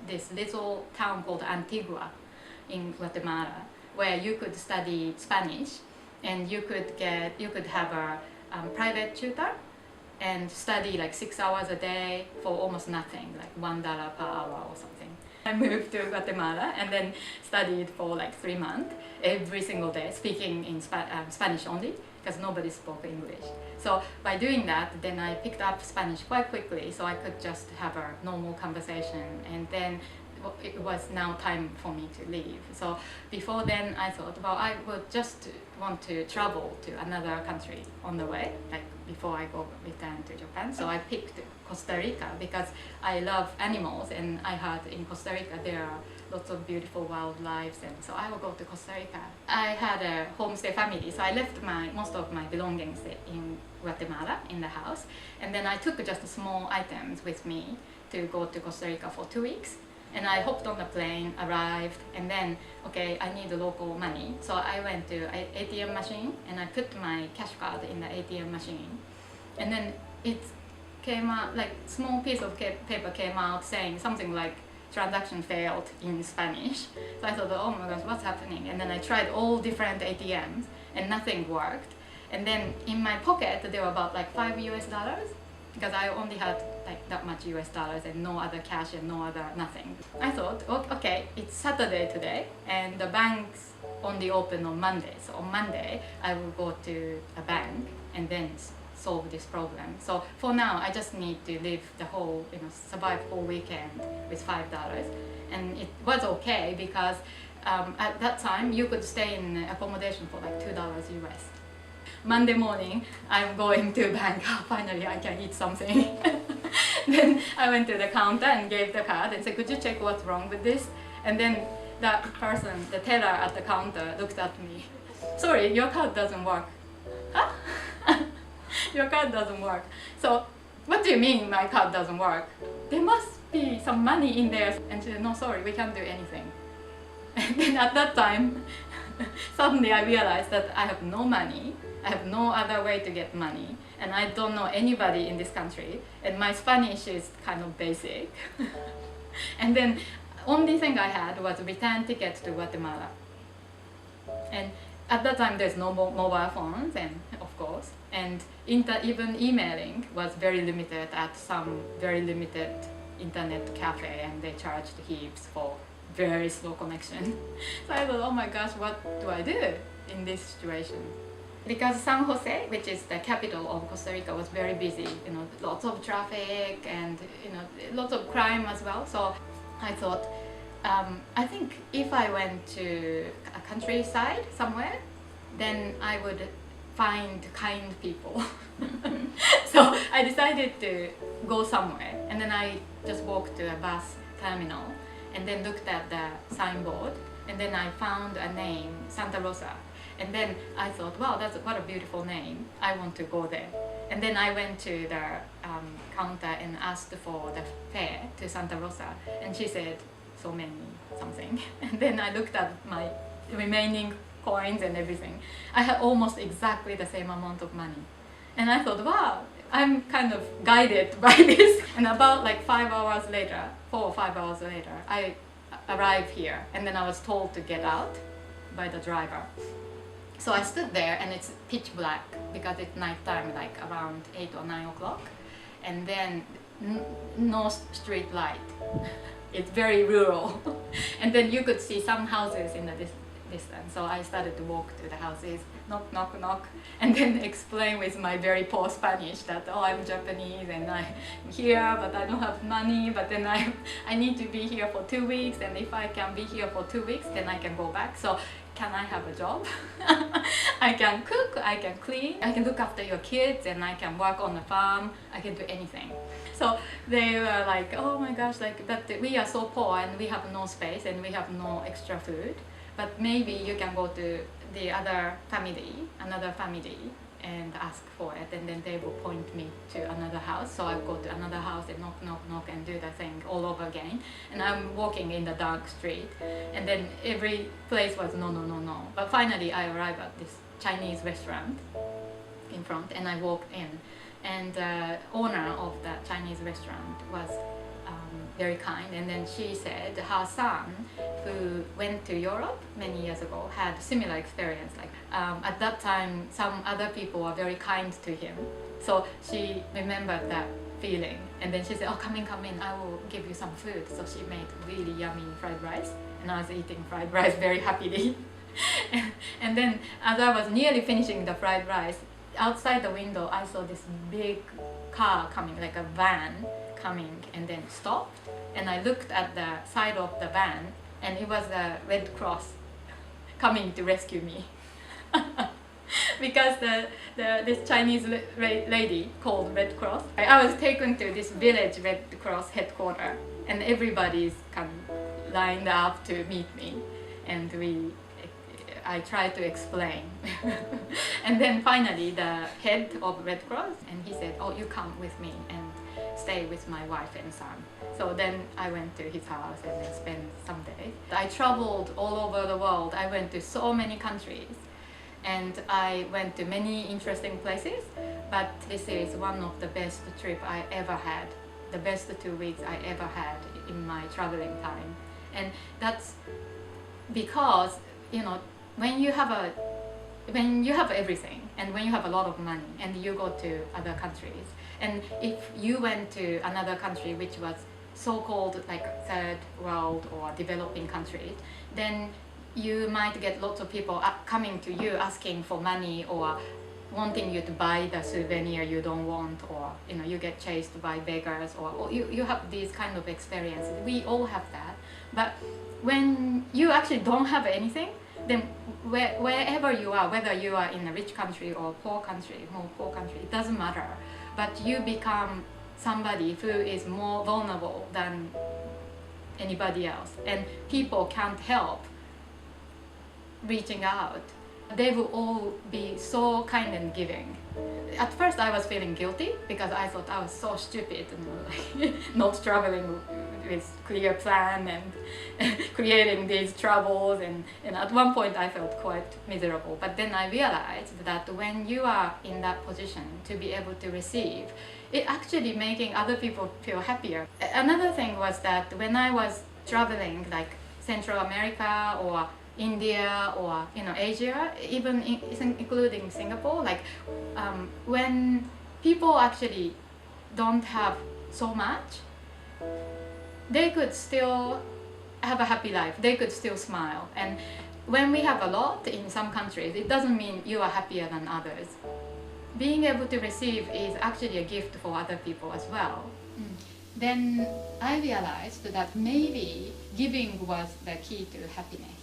this little town called Antigua in Guatemala, where you could study Spanish, and you could have a private tutor and study like 6 hours a day for almost nothing, like $1 per hour or something. I moved to Guatemala and then studied for like 3 months every single day, speaking in Spanish only, because nobody spoke English. So by doing that, then I picked up Spanish quite quickly, so I could just have a normal conversation. And then it was now time for me to leave. So before then I thought, well, I would just want to travel to another country on the way, like before I return to Japan. So I picked Costa Rica because I love animals, and I heard in Costa Rica there are lots of beautiful wildlife, and so I will go to Costa Rica. I had a homestay family, so I left most of my belongings in Guatemala in the house, and then I took just small items with me to go to Costa Rica for 2 weeks. And I hopped on the plane, arrived, and then, okay, I need the local money. So I went to an ATM machine and I put my cash card in the ATM machine. And then it came out, like small piece of paper came out saying something like transaction failed in Spanish. So I thought, oh my gosh, what's happening? And then I tried all different ATMs and nothing worked. And then in my pocket, there were about like $5 US, because I only had like that much US dollars and no other cash and no other nothing. I thought, okay, it's Saturday today and the banks only open on Monday. So on Monday, I will go to a bank and then solve this problem. So for now, I just need to live the whole, survive whole weekend with $5. And it was okay because at that time, you could stay in accommodation for like $2 US. Monday morning, I'm going to bank. Finally, I can eat something. Then I went to the counter and gave the card and said, could you check what's wrong with this? And then that person, the teller at the counter, looked at me. Sorry, your card doesn't work. Huh? Your card doesn't work. So, what do you mean my card doesn't work? There must be some money in there. And she said, no, sorry, we can't do anything. And then at that time, suddenly I realized that I have no money. I have no other way to get money, and I don't know anybody in this country, and my Spanish is kind of basic. And then only thing I had was a return ticket to Guatemala. And at that time there's no mobile phones, and of course, and even emailing was very limited at some very limited internet cafe, and they charged heaps for very slow connection. So I thought, oh my gosh, what do I do in this situation? Because San Jose, which is the capital of Costa Rica, was very busy, lots of traffic and lots of crime as well. So I thought, I think if I went to a countryside somewhere, then I would find kind people. So I decided to go somewhere, and then I just walked to a bus terminal and then looked at the signboard, and then I found a name, Santa Rosa. And then I thought, wow, that's what a beautiful name. I want to go there. And then I went to the counter and asked for the fare to Santa Rosa. And she said, so many something. And then I looked at my remaining coins and everything. I had almost exactly the same amount of money. And I thought, wow, I'm kind of guided by this. And about like 4 or 5 hours later, I arrived here. And then I was told to get out by the driver. So I stood there, and it's pitch black because it's nighttime, like around 8 or 9 o'clock, and then no street light. It's very rural. And then you could see some houses in the distance. So I started to walk to the houses, knock, knock, knock, and then explain with my very poor Spanish that, oh, I'm Japanese and I'm here, but I don't have money, but then I need to be here for 2 weeks, and if I can be here for 2 weeks, then I can go back. So can I have a job? I can cook, I can clean, I can look after your kids, and I can work on the farm, I can do anything. So they were like, oh my gosh, but we are so poor and we have no space and we have no extra food, but maybe you can go to the another family and ask for it, and then they will point me to another house. So I go to another house and knock, knock, knock, and do the thing all over again. And I'm walking in the dark street, and then every place was no, no, no, no. But finally I arrived at this Chinese restaurant in front, and I walked in, and the owner of the Chinese restaurant was very kind. And then she said her son, who went to Europe many years ago, had similar experience. Like at that time, some other people were very kind to him. So she remembered that feeling. And then she said, oh, come in, I will give you some food. So she made really yummy fried rice. And I was eating fried rice very happily. And then as I was nearly finishing the fried rice, outside the window, I saw this big car coming, like a van coming, and then stopped. And I looked at the side of the van, and it was the Red Cross coming to rescue me. Because this Chinese lady called Red Cross. I was taken to this village Red Cross headquarters, and everybody's kind of lined up to meet me, and I tried to explain. And then finally the head of Red Cross, and he said, oh, you come with me and stay with my wife and son. So then I went to his house and then spent some days. I traveled all over the world. I went to so many countries, and I went to many interesting places, but this is one of the best trip I ever had, the best 2 weeks I ever had in my traveling time. And that's because, you know, when you have everything, and when you have a lot of money, and you go to other countries, and if you went to another country which was so-called like third world or developing countries, then you might get lots of people coming to you asking for money, or wanting you to buy the souvenir you don't want, or you know, you get chased by beggars, or you have these kind of experiences. We all have that. But when you actually don't have anything, then wherever you are, whether you are in a rich country or more poor country, it doesn't matter. But you become somebody who is more vulnerable than anybody else, and people can't help reaching out. They will all be so kind and giving. At first I was feeling guilty because I thought I was so stupid, like not traveling with clear plan and creating these troubles, and at one point I felt quite miserable. But then I realized that when you are in that position to be able to receive, it actually making other people feel happier. Another thing was that when I was traveling like Central America or India or Asia, even including Singapore, like when people actually don't have so much, they could still have a happy life, they could still smile. And when we have a lot in some countries, it doesn't mean you are happier than others. Being able to receive is actually a gift for other people as well. Then I realized that maybe giving was the key to happiness.